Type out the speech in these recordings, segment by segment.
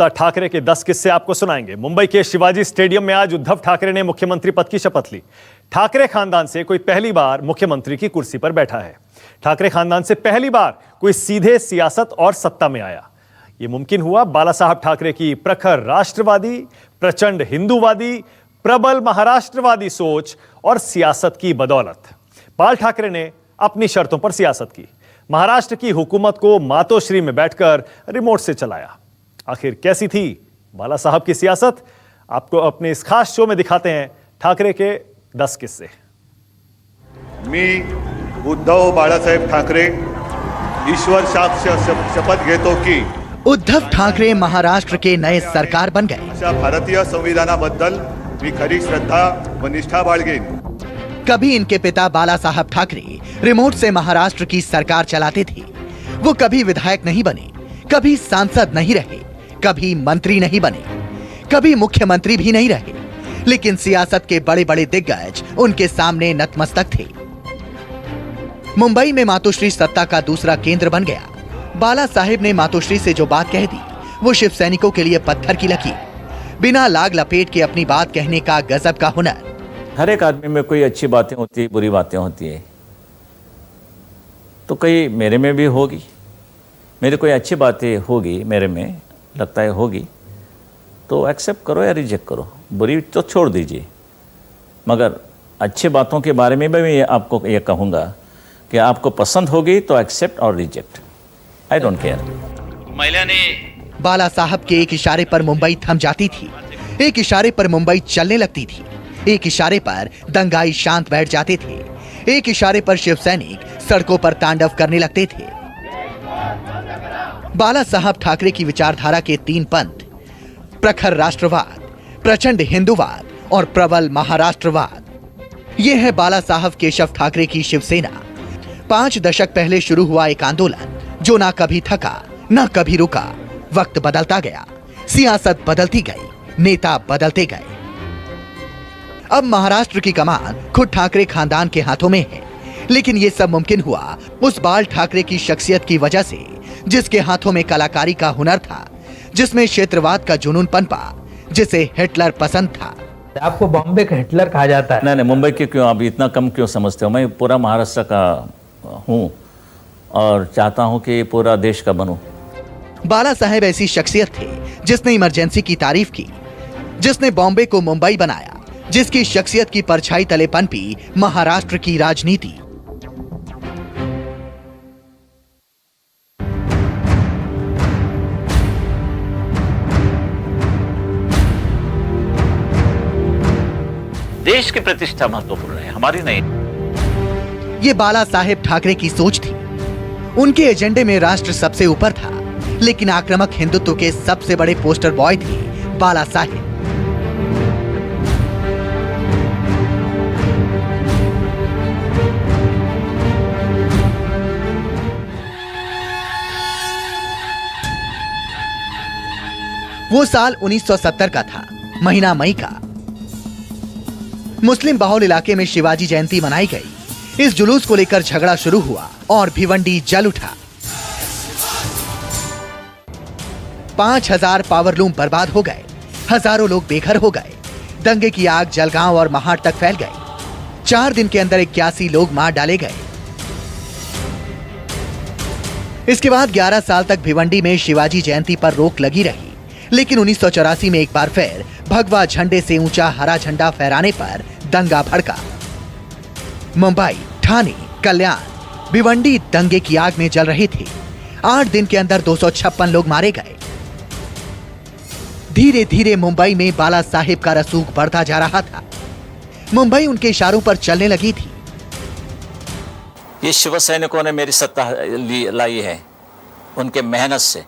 ठाकरे के 10 किस्से आपको सुनाएंगे। मुंबई के शिवाजी स्टेडियम में आज उद्धव ठाकरे ने मुख्यमंत्री पद की शपथ ली। ठाकरे खानदान से कोई पहली बार मुख्यमंत्री की कुर्सी पर बैठा है। ठाकरे खानदान से पहली बार कोई सीधे सियासत और सत्ता में आया। यह मुमकिन हुआ बाला साहब ठाकरे की प्रखर राष्ट्रवादी, प्रचंड हिंदूवादी, प्रबल महाराष्ट्रवादी सोच और सियासत की बदौलत। बाल ठाकरे ने अपनी शर्तों पर सियासत की। महाराष्ट्र की हुकूमत को मातोश्री में बैठकर रिमोट से चलाया। आखिर कैसी थी बाला साहब की सियासत? आपको अपने इस खास शो में दिखाते हैं ठाकरे के 10 किस्से। मी उद्धव बाळासाहेब ठाकरे ईश्वर साक्ष शपथ घेतो की उद्धव ठाकरे महाराष्ट्र के नए सरकार बन गए। अशा भारतीय संविधानाबद्दल मी खरी श्रद्धा व निष्ठा बाळगेन। कभी इनके पिता बाला साहब ठाकरे रिमोट से महाराष्ट्र की सरकार चलाते थे। वो कभी विधायक नहीं बने, कभी सांसद नहीं रहे, कभी मंत्री नहीं बने, कभी मुख्यमंत्री भी नहीं रहे, लेकिन सियासत के बड़े बड़े दिग्गज उनके सामने नतमस्तक थे। मुंबई में मातोश्री सत्ता का दूसरा केंद्र बन गया। बाला साहेब ने मातोश्री से जो बात कह दी वो शिव सैनिकों के लिए पत्थर की लकीर। बिना लाग लपेट के अपनी बात कहने का गजब का हुनर। हर एक आदमी में कोई अच्छी बातें होती है, बुरी बातें होती है, तो कई मेरे में भी होगी। मेरी कोई अच्छी बातें होगी, मेरे में लगता है होगी, तो एक्सेप्ट करो या रिजेक्ट करो, बुरी तो छोड़ दीजिए। मगर अच्छी बातों के बारे में भी मैं आपको ये कहूँगा कि आपको पसंद होगी तो एक्सेप्ट और रिजेक्ट, आई डोंट केयर। महिला ने बाला साहब के एक इशारे पर मुंबई थम जाती थी, एक इशारे पर मुंबई चलने लगती थी, एक इशारे पर दंगाई शांत बैठ जाते थे, एक इशारे पर शिव सैनिक सड़कों पर तांडव करने लगते थे। बाला साहब ठाकरे की विचारधारा के 3 पंथ, प्रखर राष्ट्रवाद, प्रचंड हिंदूवाद और प्रबल महाराष्ट्रवाद। ये है बाला साहब केशव ठाकरे की शिवसेना। 5 दशक पहले शुरू हुआ एक आंदोलन जो ना कभी थका ना कभी रुका। वक्त बदलता गया, सियासत बदलती गई, नेता बदलते गए। अब महाराष्ट्र की कमान खुद ठाकरे खानदान के हाथों में है, लेकिन ये सब मुमकिन हुआ उस बाल ठाकरे की शख्सियत की वजह से, जिसके हाथों में कलाकारी का हुनर था, जिसमें क्षेत्रवाद का जुनून पनपा, जिसे हिटलर पसंद था। आपको बॉम्बे का हिटलर कहा जाता है। नहीं, मुंबई के क्यों आप इतना कम क्यों समझते हो? मैं पूरा महाराष्ट्र का हूँ और चाहता हूँ कि पूरा देश का बनूं। बाला साहेब ऐसी शख्सियत थे जिसने इमरजेंसी की तारीफ की, जिसने बॉम्बे को मुंबई बनाया, जिसकी शख्सियत की परछाई तले पनपी महाराष्ट्र की राजनीति। देश की प्रतिष्ठा महत्वपूर्ण है, हमारी नहीं। ये बाला साहेब ठाकरे की सोच थी। उनके एजेंडे में राष्ट्र सबसे ऊपर था, लेकिन आक्रामक हिंदुत्व के सबसे बड़े पोस्टर बॉय थे बाला साहेब। वो साल 1970 का था, महीना मई का। मुस्लिम बहुल इलाके में शिवाजी जयंती मनाई गई। इस जुलूस को लेकर झगड़ा शुरू हुआ और भिवंडी जल उठा। 5000 पावरलूम बर्बाद हो गए, हजारों लोग बेघर हो गए। दंगे की आग जलगांव और महाड़ तक फैल गई। 4 दिन के अंदर 81 लोग मार डाले गए। इसके बाद 11 साल तक भिवंडी में शिवाजी जयंती पर रोक लगी रही, लेकिन 1984 में एक बार फिर भगवा झंडे से ऊंचा हरा झंडा फहराने पर दंगा भड़का। मुंबई, ठाणे, कल्याण, भिवंडी दंगे की आग में जल रहे थे। 8 दिन के अंदर 256 लोग मारे गए। धीरे धीरे मुंबई में बाला साहेब का रसूख बढ़ता जा रहा था। मुंबई उनके इशारों पर चलने लगी थी। ये शिव सैनिकों ने मेरी सत्ता लाई है, उनके मेहनत से,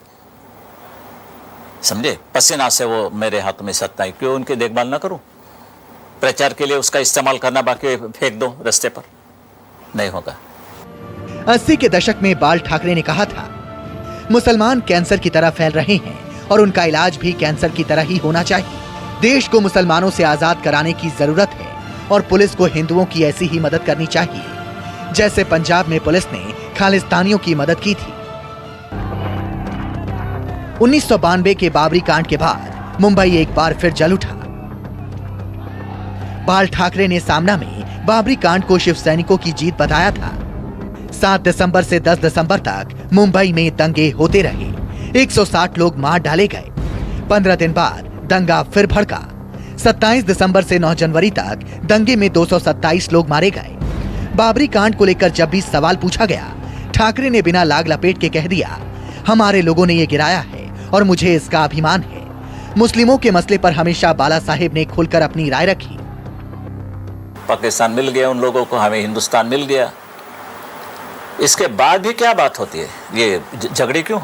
समझे, पसीना से वो मेरे हाथों में सत्ता है। क्यों उनकी देखभाल ना करूं? प्रचार के लिए उसका इस्तेमाल करना, बाकी फेंक दो रास्ते पर, नहीं होगा। 80 के दशक में बाल ठाकरे ने कहा था, मुसलमान कैंसर की तरह फैल रहे हैं और उनका इलाज भी कैंसर की तरह ही होना चाहिए। देश को मुसलमानों से आजाद कराने की जरूरत है और पुलिस को हिंदुओं की ऐसी ही मदद करनी चाहिए, जैसे पंजाब में पुलिस ने खालिस्तानियों की मदद की थी। 1992 के बाबरी कांड के बाद मुंबई एक बार फिर जल उठा। बाल ठाकरे ने सामना में बाबरी कांड को शिव सैनिकों की जीत बताया था। 7 दिसंबर से 10 दिसंबर तक मुंबई में दंगे होते रहे। 160 लोग मार डाले गए। 15 दिन बाद दंगा फिर भड़का। 27 दिसंबर से 9 जनवरी तक दंगे में 227 लोग मारे गए। बाबरी कांड को लेकर जब भी सवाल पूछा गया, ठाकरे ने बिना लाग लपेट के कह दिया, हमारे लोगों ने ये गिराया है और मुझे इसका अभिमान है। मुस्लिमों के मसले पर हमेशा बाला साहेब ने खुलकर अपनी राय रखी। पाकिस्तान मिल गया उन लोगों को, हमें हिंदुस्तान मिल गया। इसके बाद भी क्या बात होती है, ये झगड़े क्यों?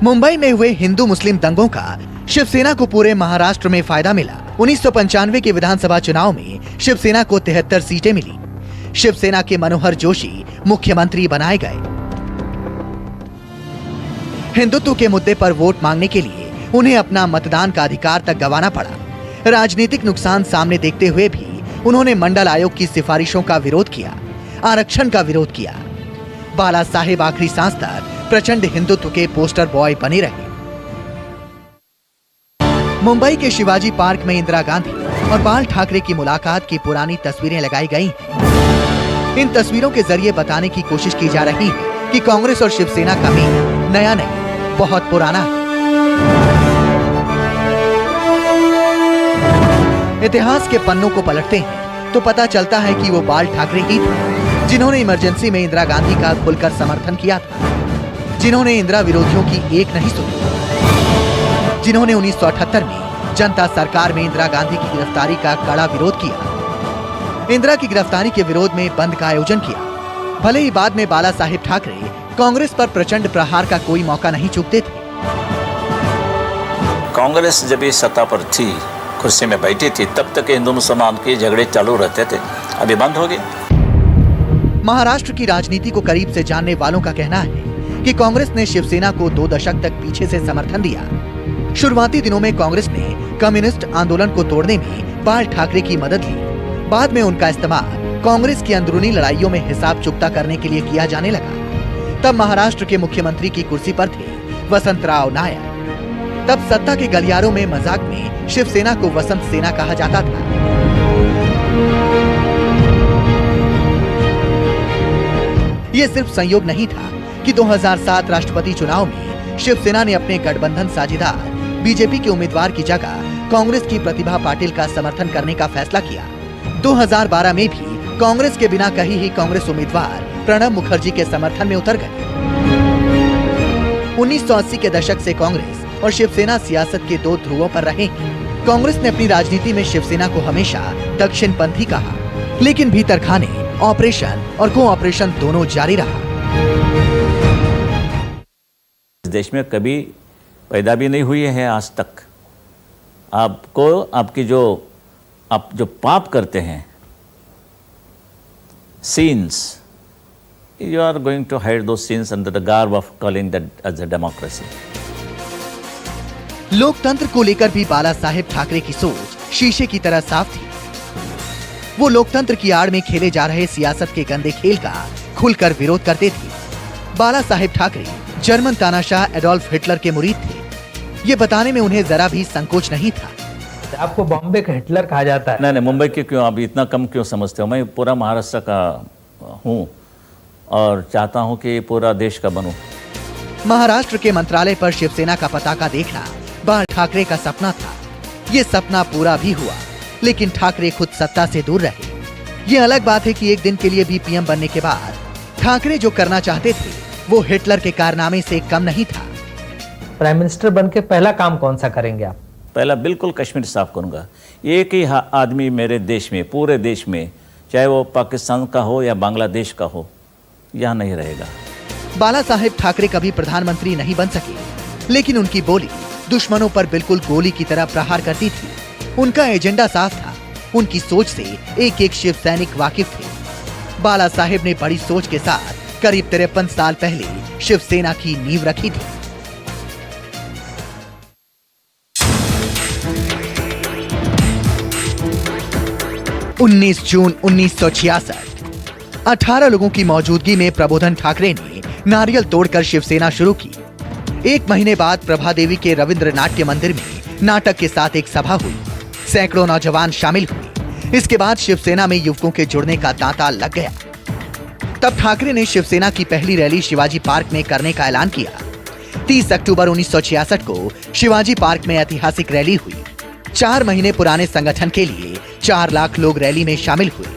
मुंबई में हुए हिंदू मुस्लिम दंगों का शिवसेना को पूरे महाराष्ट्र में फायदा मिला। 1995 के विधानसभा चुनाव में शिवसेना को 73 सीटें मिली। शिवसेना के मनोहर जोशी मुख्यमंत्री बनाए गए। हिंदुत्व के मुद्दे पर वोट मांगने के लिए उन्हें अपना मतदान का अधिकार तक गंवाना पड़ा। राजनीतिक नुकसान सामने देखते हुए भी उन्होंने मंडल आयोग की सिफारिशों का विरोध किया, आरक्षण का विरोध किया। बाला साहेब आखिरी सांस तक प्रचंड हिंदुत्व के पोस्टर बॉय बने रहे। मुंबई के शिवाजी पार्क में इंदिरा गांधी और बाल ठाकरे की मुलाकात की पुरानी तस्वीरें लगाई गई हैं। इन तस्वीरों के जरिए बताने की कोशिश की जा रही है कि कांग्रेस और शिवसेना का मेल नया नहीं, बहुत पुराना है। इतिहास के पन्नों को पलटते हैं तो पता चलता है कि वो बाल ठाकरे ही थे जिन्होंने इमरजेंसी में इंदिरा गांधी का खुलकर समर्थन किया था, जिन्होंने इंदिरा विरोधियों की एक नहीं सुनी, जिन्होंने 1978 में जनता सरकार में इंदिरा गांधी की गिरफ्तारी का कड़ा विरोध किया, इंदिरा की गिरफ्तारी के विरोध में बंद का आयोजन किया। भले ही बाद में बाला साहेब ठाकरे कांग्रेस पर प्रचंड प्रहार का कोई मौका नहीं चूकते थे। कांग्रेस जब ये सत्ता पर थी, कुर्सी में बैठी थी, तब तक हिंदू मुसलमान के झगड़े चालू रहते थे, अभी बंद हो गए। महाराष्ट्र की राजनीति को करीब से जानने वालों का कहना है कि कांग्रेस ने शिवसेना को 2 दशक तक पीछे से समर्थन दिया। शुरुआती दिनों में कांग्रेस ने कम्युनिस्ट आंदोलन को तोड़ने में बाल ठाकरे की मदद ली। बाद में उनका इस्तेमाल कांग्रेस की अंदरूनी लड़ाइयों में हिसाब चुकता करने के लिए किया जाने लगा। तब महाराष्ट्र के मुख्यमंत्री की कुर्सी पर थे वसंतराव नायक। तब सत्ता के गलियारों में मजाक में शिवसेना को वसंत सेना कहा जाता था। ये सिर्फ संयोग नहीं था कि 2007 राष्ट्रपति चुनाव में शिवसेना ने अपने गठबंधन साझेदार बीजेपी के उम्मीदवार की जगह कांग्रेस की प्रतिभा पाटिल का समर्थन करने का फैसला किया। 2012 में भी कांग्रेस के बिना कही ही कांग्रेस उम्मीदवार प्रणब मुखर्जी के समर्थन में उतर गए। 1980 के दशक से कांग्रेस और शिवसेना सियासत के 2 ध्रुवों पर रहे हैं। कांग्रेस ने अपनी राजनीति में शिवसेना को हमेशा दक्षिणपंथी कहा, लेकिन भीतर खाने, ऑपरेशन और कोऑपरेशन दोनों जारी रहा। इस देश में कभी पैदा भी नहीं हुई है आज तक। आपको आप जो पाप करते हैं, sins, you are going to hide those sins under the garb of calling that as a democracy. लोकतंत्र को लेकर भी बाला साहेब ठाकरे की सोच शीशे की तरह साफ थी। वो लोकतंत्र की आड़ में खेले जा रहे सियासत के गंदे खेल का खुलकर विरोध करते थे। बाला साहेब ठाकरे जर्मन तानाशाह एडोल्फ हिटलर के मुरीद थे। ये बताने में उन्हें जरा भी संकोच नहीं था। आपको बॉम्बे का हिटलर कहा जाता है। नहीं, मुंबई के क्यों, आप इतना कम क्यों समझते हो? मैं पूरा महाराष्ट्र का हूँ और चाहता हूँ कि पूरा देश का बनूं। महाराष्ट्र के मंत्रालय पर शिवसेना का पताका देखना बाल ठाकरे का सपना था। ये सपना पूरा भी हुआ, लेकिन ठाकरे खुद सत्ता से दूर रहे। ये अलग बात है कि एक दिन के लिए भी पीएम बनने के बाद ठाकरे जो करना चाहते थे वो हिटलर के कारनामे से कम नहीं था। प्राइम मिनिस्टर बनके पहला काम कौन सा करेंगे आप? पहला बिल्कुल कश्मीर साफ करूंगा। एक ही आदमी मेरे देश में, पूरे देश में, चाहे वो पाकिस्तान का हो या बांग्लादेश का हो, यहाँ नहीं रहेगा। बाला साहेब ठाकरे कभी प्रधानमंत्री नहीं बन सके, लेकिन उनकी बोली दुश्मनों पर बिल्कुल गोली की तरह प्रहार करती थी। उनका एजेंडा साफ था। उनकी सोच से एक एक शिव सैनिक वाकिफ थे। बाला साहेब ने बड़ी सोच के साथ करीब 53 साल पहले शिवसेना की नींव रखी थी। उन्नीस जून 1966, 18 लोगों की मौजूदगी में प्रबोधन ठाकरे ने नारियल तोड़कर शिवसेना शुरू की। एक महीने बाद प्रभादेवी के रविंद्र नाट्य मंदिर में नाटक के साथ एक सभा हुई। सैकड़ों नौजवान शामिल हुए। इसके बाद शिवसेना में युवकों के जुड़ने का तांता लग गया। तब ठाकरे ने शिवसेना की पहली रैली शिवाजी पार्क में करने का ऐलान किया। 30 अक्टूबर 1966 को शिवाजी पार्क में ऐतिहासिक रैली हुई। 4 महीने पुराने संगठन के लिए 4 लाख लोग रैली में शामिल हुए।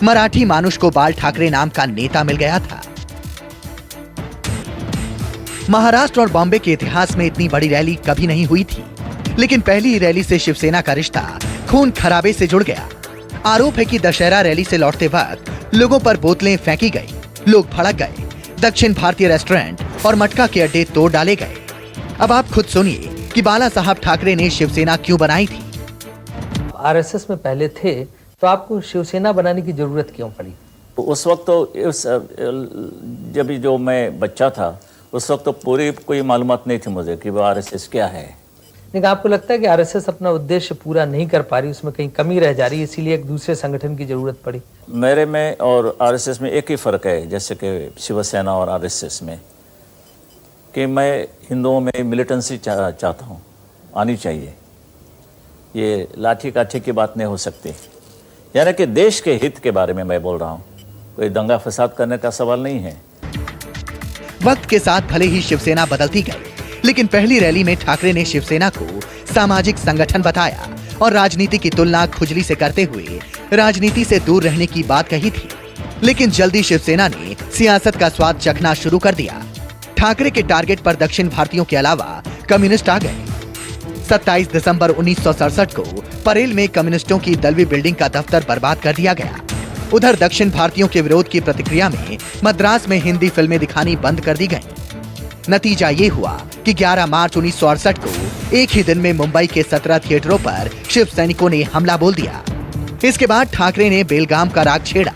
मराठी मानुष को बाल ठाकरे नाम का नेता मिल गया था। महाराष्ट्र और बॉम्बे के इतिहास में इतनी बड़ी रैली कभी नहीं हुई थी, लेकिन पहली ही रैली से शिवसेना का रिश्ता खून खराबे से जुड़ गया। आरोप है कि दशहरा रैली से लौटते वक्त लोगों पर बोतलें फेंकी गई, लोग भड़क गए, दक्षिण भारतीय रेस्टोरेंट और मटका के अड्डे तोड़ डाले गए। अब आप खुद सुनिए कि बाला साहब ठाकरे ने शिवसेना क्यों बनाई थी। आरएसएस में पहले थे तो आपको शिवसेना बनाने की जरूरत क्यों पड़ी? उस वक्त तो जब जो मैं बच्चा था उस वक्त तो पूरी कोई मालूमात नहीं थी मुझे कि वो आरएसएस क्या है। लेकिन आपको लगता है कि आरएसएस अपना उद्देश्य पूरा नहीं कर पा रही, उसमें कहीं कमी रह जा रही है, इसीलिए एक दूसरे संगठन की जरूरत पड़ी? मेरे में और आरएसएस में एक ही फ़र्क है, जैसे कि शिवसेना और आरएसएस में, कि मैं हिंदुओं में मिलिटेंसी चाहता हूँ, आनी चाहिए। ये लाठी काठी की बात नहीं हो सकती। यानी कि देश के हित के बारे में मैं बोल रहा हूँ, कोई दंगा फसाद करने का सवाल नहीं है। वक्त के साथ भले ही शिवसेना बदलती गई, लेकिन पहली रैली में ठाकरे ने शिवसेना को सामाजिक संगठन बताया और राजनीति की तुलना खुजली से करते हुए राजनीति से दूर रहने की बात कही थी। लेकिन जल्दी शिवसेना ने सियासत का स्वाद चखना शुरू कर दिया। ठाकरे के टारगेट पर दक्षिण भारतीयों के अलावा कम्युनिस्ट आ गए। 27 दिसंबर 1967 को परेल में कम्युनिस्टों की दलवी बिल्डिंग का दफ्तर बर्बाद कर दिया गया। उधर दक्षिण भारतीयों के विरोध की प्रतिक्रिया में मद्रास में हिंदी फिल्में दिखानी बंद कर दी गईं। नतीजा ये हुआ कि 11 मार्च 1968 को एक ही दिन में मुंबई के 17 थिएटरों पर शिव सैनिकों ने हमला बोल दिया। इसके बाद ठाकरे ने बेलगाम का राग छेड़ा।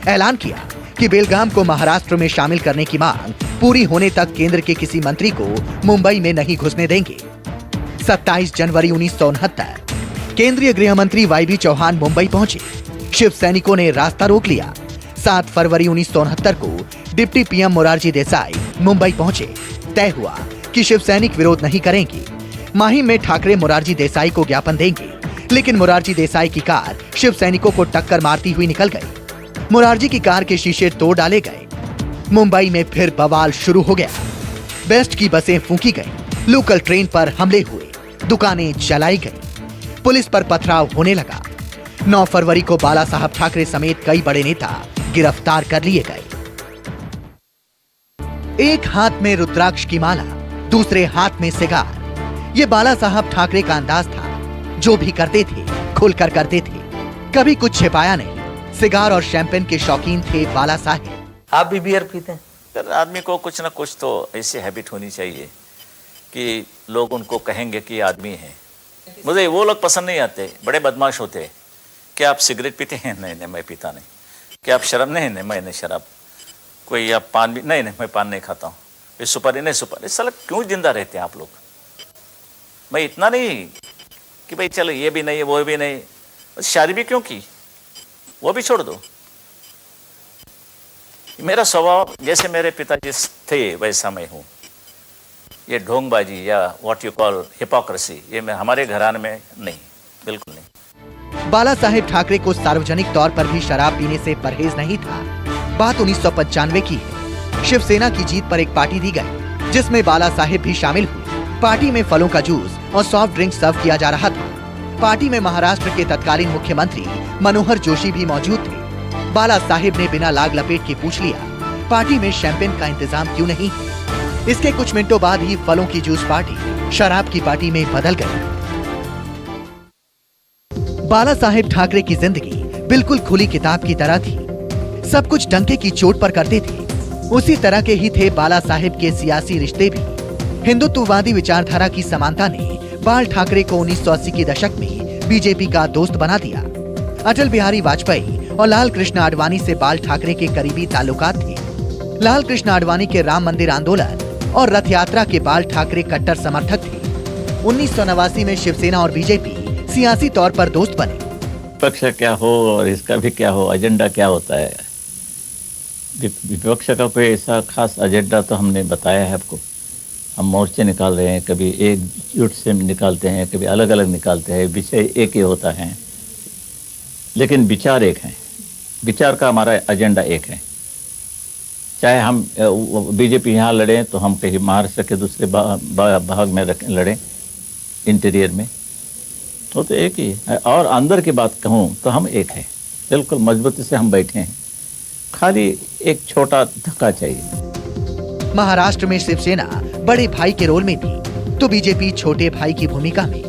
ऐलान किया कि बेलगाम को महाराष्ट्र में शामिल करने की मांग पूरी होने तक केंद्र के किसी मंत्री को मुंबई में नहीं घुसने देंगे। 27 जनवरी 1969 केंद्रीय गृह मंत्री वाईबी चौहान मुंबई पहुंचे। शिव सैनिकों ने रास्ता रोक लिया। 7 फरवरी 1969 को डिप्टी पीएम मोरारजी देसाई मुंबई पहुंचे। तय हुआ कि शिव सैनिक विरोध नहीं करेंगे। माहिम में ठाकरे मोरारजी देसाई को ज्ञापन देंगे, लेकिन मोरारजी देसाई की कार शिव सैनिकों को टक्कर मारती हुई निकल गई। मोरारजी की कार के शीशे तोड़ डाले गए। मुंबई में फिर बवाल शुरू हो गया। बेस्ट की बसें फूंकी गईं, लोकल ट्रेन पर हमले हुए, दुकानें जलाई गईं, पुलिस पर पथराव होने लगा। 9 फरवरी को बाला साहब ठाकरे समेत कई बड़े नेता गिरफ्तार कर लिए गए। एक हाथ में रुद्राक्ष की माला, दूसरे हाथ में सिगार। ये बाला साहब ठाकरे का अंदाज था। जो भी करते थे खुलकर करते थे, कभी कुछ छिपाया नहीं। सिगार और शैंपेन के शौकीन थे बाला साहब। आप भी बियर पीते हैं? सर, आदमी को कुछ ना कुछ तो ऐसी हैबिट होनी चाहिए कि लोग उनको कहेंगे कि आदमी है। मुझे वो लोग पसंद नहीं आते, बड़े बदमाश होते हैं। क्या आप सिगरेट पीते हैं? नहीं नहीं, मैं पीता नहीं। क्या आप शराब? नहीं नहीं, मैं नहीं शराब। कोई आप पान भी? नहीं नहीं, मैं पान नहीं खाता हूँ। ये सुपारी? नहीं सुपारी। साला क्यों जिंदा रहते हैं आप लोग? मैं इतना नहीं कि भाई चलो ये भी नहीं वो भी नहीं, शादी भी क्यों की, वो भी छोड़ दो। मेरा स्वभाव जैसे मेरे पिताजी थे वैसा मैं हूँ। ये ढोंगबाजी या व्हाट यू कॉल हिपोक्रेसी, ये मैं हमारे घराने में नहीं, बिल्कुल नहीं। बाला साहेब ठाकरे को सार्वजनिक तौर पर भी शराब पीने से परहेज नहीं था। बात 1995 की है। शिवसेना की जीत पर एक पार्टी दी गई, जिसमें बाला साहेब भी शामिल हुए। पार्टी में फलों का जूस और सॉफ्ट ड्रिंक सर्व किया जा रहा था। पार्टी में महाराष्ट्र के तत्कालीन मुख्यमंत्री मनोहर जोशी भी मौजूद थे। बाला साहेब ने बिना लाग लपेट के पूछ लिया, पार्टी में शैंपेन का इंतजाम क्यों नहीं? इसके कुछ मिनटों बाद ही फलों की जूस पार्टी शराब की पार्टी में बदल गई। बाला साहेब ठाकरे की जिंदगी बिल्कुल खुली किताब की तरह थी। सब कुछ डंके की चोट पर करते थे। उसी तरह के ही थे बाला साहेब के सियासी रिश्ते भी। हिंदुत्ववादी विचारधारा की समानता ने बाल ठाकरे को 1980 के दशक में बीजेपी का दोस्त बना दिया। अटल बिहारी वाजपेयी और लाल कृष्ण आडवाणी से बाल ठाकरे के करीबी ताल्लुकात थे। लाल कृष्ण आडवाणी के राम मंदिर आंदोलन और रथ यात्रा के बाल ठाकरे कट्टर समर्थक थे। 1989 में शिवसेना और बीजेपी सियासी तौर पर दोस्त बने। विपक्ष क्या हो और इसका भी क्या हो, एजेंडा क्या होता है? विपक्ष का कोई ऐसा खास एजेंडा तो हमने बताया है आपको। हम मोर्चे निकाल रहे हैं, कभी एकजुट से निकालते हैं, कभी अलग अलग निकालते हैं, विषय एक ही होता है, लेकिन विचार एक है। विचार का हमारा एजेंडा एक है। चाहे हम बीजेपी यहाँ लड़ें तो हम कहीं महाराष्ट्र के दूसरे भाग में लड़ें, इंटीरियर में, तो एक ही है। और अंदर की बात कहूँ तो हम एक हैं, बिल्कुल मजबूती से हम बैठे हैं, खाली एक छोटा धक्का चाहिए। महाराष्ट्र में शिवसेना बड़े भाई के रोल में थी तो बीजेपी छोटे भाई की भूमिका में।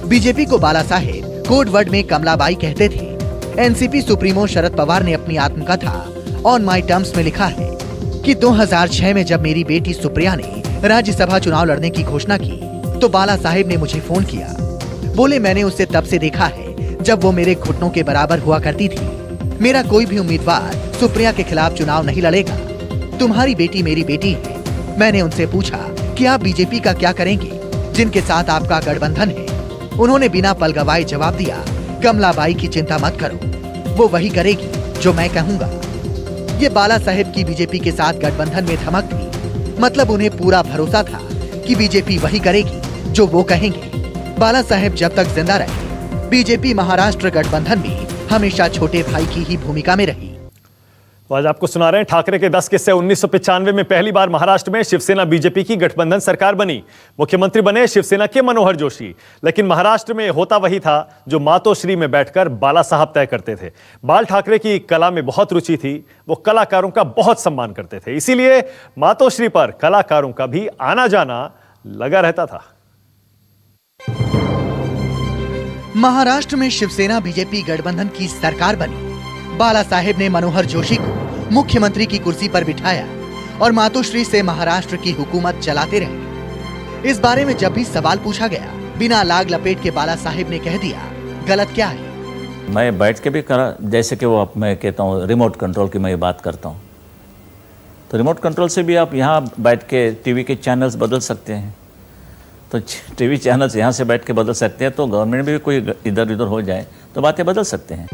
बीजेपी को बाला साहेब कोड वर्ड में कमलाबाई कहते थे। एनसीपी सुप्रीमो शरद पवार ने अपनी आत्मकथा ऑन माई टर्म्स में लिखा है कि 2006 में जब मेरी बेटी सुप्रिया ने राज्यसभा चुनाव लड़ने की घोषणा की तो बाला साहेब ने मुझे फोन किया। बोले मैंने उसे तब से देखा है जब वो मेरे घुटनों के बराबर हुआ करती थी। मेरा कोई भी उम्मीदवार सुप्रिया के खिलाफ चुनाव नहीं लड़ेगा। तुम्हारी बेटी मेरी बेटी है। मैंने उनसे पूछा कि आप बीजेपी का क्या करेंगे जिनके साथ आपका गठबंधन है। उन्होंने बिना पल गवाए जवाब दिया, कमलाबाई की चिंता मत करो, वो वही करेगी जो मैं कहूंगा। ये बाला साहेब की बीजेपी के साथ गठबंधन में धमक थी। मतलब उन्हें पूरा भरोसा था कि बीजेपी वही करेगी जो वो कहेंगे। बाला साहेब जब तक जिंदा रहे, बीजेपी महाराष्ट्र गठबंधन में हमेशा छोटे भाई की ही भूमिका में रही। तो आज आपको सुना रहे हैं ठाकरे के 10 किस्से। 1995 में पहली बार महाराष्ट्र में शिवसेना बीजेपी की गठबंधन सरकार बनी। मुख्यमंत्री बने शिवसेना के मनोहर जोशी। लेकिन महाराष्ट्र में होता वही था जो मातोश्री में बैठकर बाला साहब तय करते थे। बाल ठाकरे की कला में बहुत रुचि थी। वो कलाकारों का बहुत सम्मान करते थे, इसीलिए मातोश्री पर कलाकारों का भी आना जाना लगा रहता था। महाराष्ट्र में शिवसेना बीजेपी गठबंधन की सरकार बनी। बाला साहेब ने मनोहर जोशी को मुख्यमंत्री की कुर्सी पर बिठाया और मातोश्री से महाराष्ट्र की हुकूमत चलाते रहे। इस बारे में जब भी सवाल पूछा गया, बिना लाग लपेट के बाला साहेब ने कह दिया, गलत क्या है। मैं बैठ के भी करा, जैसे कि वो मैं कहता हूँ रिमोट कंट्रोल की मैं बात करता हूँ, तो रिमोट कंट्रोल से भी आप यहाँ बैठ के टीवी के चैनल्स बदल सकते हैं। तो टीवी चैनल्स यहाँ से बैठ के बदल सकते हैं, तो गवर्नमेंट भी कोई इधर उधर हो जाए तो बातें बदल सकते हैं।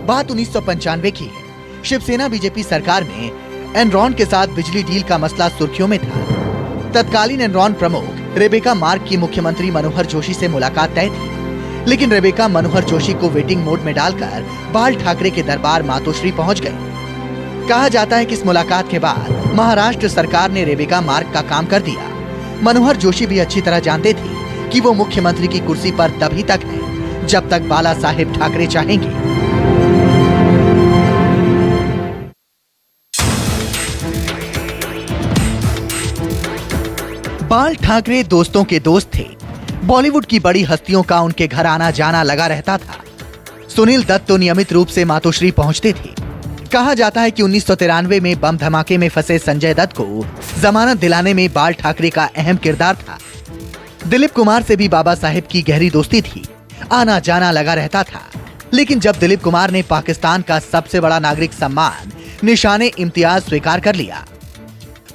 बात 1995 की है। शिवसेना बीजेपी सरकार में एनरॉन के साथ बिजली डील का मसला सुर्खियों में था। तत्कालीन एनरॉन प्रमुख रेबेका मार्क की मुख्यमंत्री मनोहर जोशी से मुलाकात तय थी, लेकिन रेबेका मनोहर जोशी को वेटिंग मोड में डालकर बाल ठाकरे के दरबार मातोश्री पहुंच गए। कहा जाता है कि इस मुलाकात के बाद महाराष्ट्र सरकार ने रेबेका मार्क का काम कर दिया। मनोहर जोशी भी अच्छी तरह जानते थे कि वो मुख्यमंत्री की कुर्सी पर तभी तक है जब तक बाला साहेब ठाकरे चाहेंगे। बाल ठाकरे दोस्तों के दोस्त थे। बॉलीवुड की बड़ी हस्तियों का उनके घर आना जाना लगा रहता था। सुनील दत्त तो नियमित रूप से मातोश्री पहुंचते थे। कहा जाता है कि 1993 में बम धमाके में फंसे संजय दत्त को जमानत दिलाने में बाल ठाकरे का अहम किरदार था। दिलीप कुमार से भी बाबा साहेब की गहरी दोस्ती थी। आना जाना लगा रहता था। लेकिन जब दिलीप कुमार ने पाकिस्तान का सबसे बड़ा नागरिक सम्मान निशाने इम्तियाज स्वीकार कर लिया,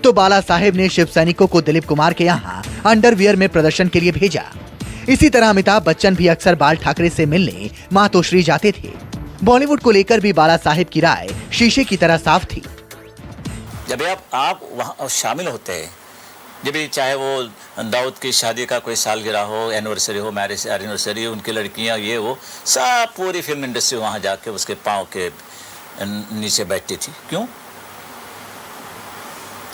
तो बाला साहेब ने शिव सैनिकों को दिलीप कुमार के यहाँ अंडरवियर में प्रदर्शन के लिए भेजा। इसी तरह अमिताभ बच्चन भी अक्सर बाल ठाकरे से मिलने मातोश्री जाते थे। बॉलीवुड को लेकर भी बाला साहेब की राय शीशे की तरह साफ थी। जब आप वहाँ शामिल होते हैं, जब भी चाहे वो दाऊद की शादी का कोई सालगिरह हो, एनिवर्सरी हो, मैरिज एनिवर्सरी, उनकी लड़कियाँ ये वो सब पूरी फिल्म इंडस्ट्री वहाँ जाके उसके पाँव के नीचे बैठती थी। क्यों?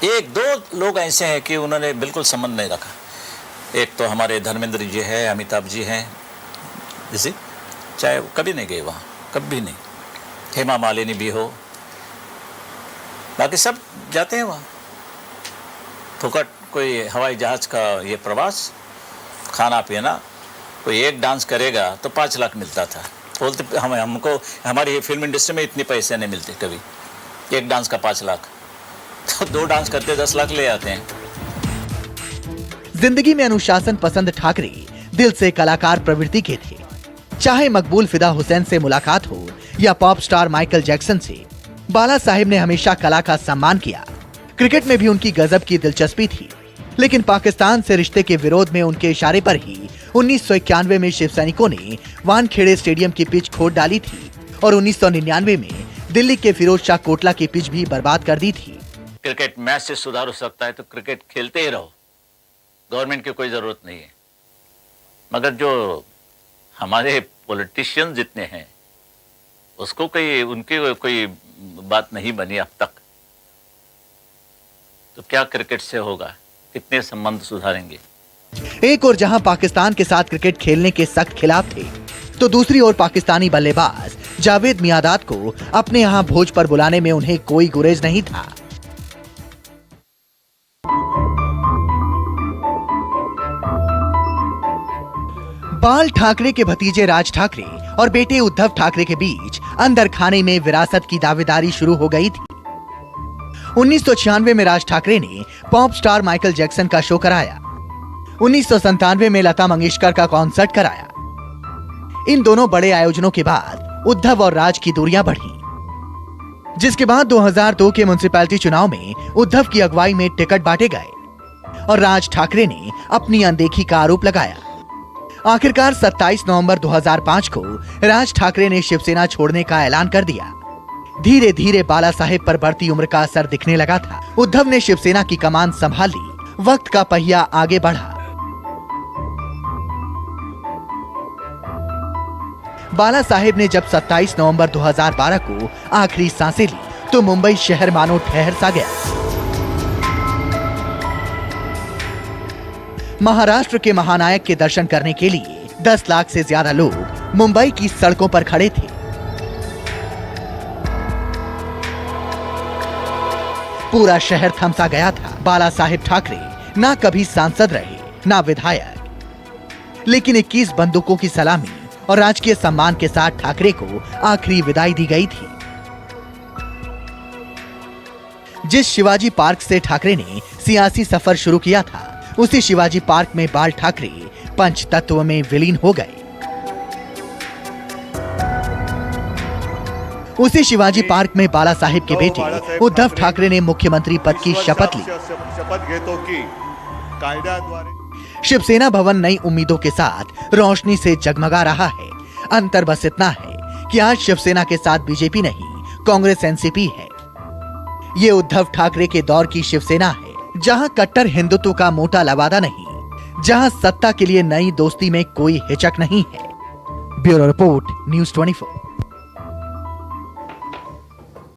एक दो लोग ऐसे हैं कि उन्होंने बिल्कुल संबंध नहीं रखा। एक तो हमारे धर्मेंद्र जी हैं, अमिताभ जी हैं, जैसे चाहे कभी नहीं गए वहाँ, कभी नहीं। हेमा मालिनी भी हो, बाकी सब जाते हैं वहाँ। फुकट कोई हवाई जहाज का ये प्रवास, खाना पीना, कोई एक डांस करेगा तो 5 लाख मिलता था। बोलते हमको हमारी फिल्म इंडस्ट्री में इतने पैसे नहीं मिलते कभी, एक डांस का 5 लाख, तो 2 डांस करते 10 लाख ले आते हैं। जिंदगी में अनुशासन पसंद ठाकरे दिल से कलाकार प्रवृत्ति के थे। चाहे मकबूल फिदा हुसैन से मुलाकात हो या पॉप स्टार माइकल जैक्सन से, बाला साहेब ने हमेशा कला का सम्मान किया। क्रिकेट में भी उनकी गजब की दिलचस्पी थी, लेकिन पाकिस्तान से रिश्ते के विरोध में उनके इशारे पर ही 1991 में शिव सैनिकों ने वानखेड़े स्टेडियम की पिच खोद डाली थी और 1999 में दिल्ली के फिरोज शाह कोटला की पिच भी बर्बाद कर दी थी। क्रिकेट मैच से सुधार हो सकता है तो क्रिकेट खेलते ही रहो, गवर्नमेंट की कोई ज़रूरत नहीं है, मगर जो हमारे पॉलिटिशियन जितने हैं उसको उनकी कोई बात नहीं बनी अब तक, तो क्या क्रिकेट से होगा? कितने संबंध सुधारेंगे? एक और जहां पाकिस्तान के साथ क्रिकेट खेलने के सख्त खिलाफ थे, तो दूसरी ओर पाकिस्तानी बल्लेबाज जावेद मियांदाद को अपने यहां भोज पर बुलाने में उन्हें कोई गुरेज नहीं था। बाल ठाकरे के भतीजे राज ठाकरे और बेटे उद्धव ठाकरे के बीच अंदर खाने में विरासत की दावेदारी शुरू हो गई थी। 1996 में राज ठाकरे ने पॉप स्टार माइकल जैक्सन का शो कराया। 1997 में लता मंगेशकर का कॉन्सर्ट कराया। इन दोनों बड़े आयोजनों के बाद उद्धव और राज की दूरियां बढ़ी, जिसके बाद 2002 के म्युनिसिपैलिटी चुनाव में उद्धव की अगुवाई में टिकट बांटे गए और राज ठाकरे ने अपनी अनदेखी का आरोप लगाया। आखिरकार 27 नवंबर 2005 को राज ठाकरे ने शिवसेना छोड़ने का ऐलान कर दिया। धीरे धीरे बाला साहेब पर बढ़ती उम्र का असर दिखने लगा था। उद्धव ने शिवसेना की कमान संभाली। वक्त का पहिया आगे बढ़ा। बाला साहेब ने जब 27 नवंबर 2012 को आखिरी सांसें ली, तो मुंबई शहर मानो ठहर सा गया। महाराष्ट्र के महानायक के दर्शन करने के लिए 10 लाख से ज्यादा लोग मुंबई की सड़कों पर खड़े थे। पूरा शहर थमसा गया था। बाला साहेब ठाकरे ना कभी सांसद रहे, ना विधायक, लेकिन 21 बंदूकों की सलामी और राजकीय सम्मान के साथ ठाकरे को आखिरी विदाई दी गई थी। जिस शिवाजी पार्क से ठाकरे ने सियासी सफर शुरू किया था, उसी शिवाजी पार्क में बाल ठाकरे पंचतत्व में विलीन हो गए। उसी शिवाजी पार्क में बाला साहेब के बेटे उद्धव ठाकरे ने मुख्यमंत्री पद की शपथ ली। शपथ घेतो की कायद्याद्वारे शिवसेना भवन नई उम्मीदों के साथ रोशनी से जगमगा रहा है। अंतर बस इतना है कि आज शिवसेना के साथ बीजेपी नहीं, कांग्रेस एनसीपी है। ये उद्धव ठाकरे के दौर की शिवसेना है, जहां कट्टर हिंदुत्व का मोटा लवादा नहीं, जहां सत्ता के लिए नई दोस्ती में कोई हिचक नहीं है। Bureau report, news 24।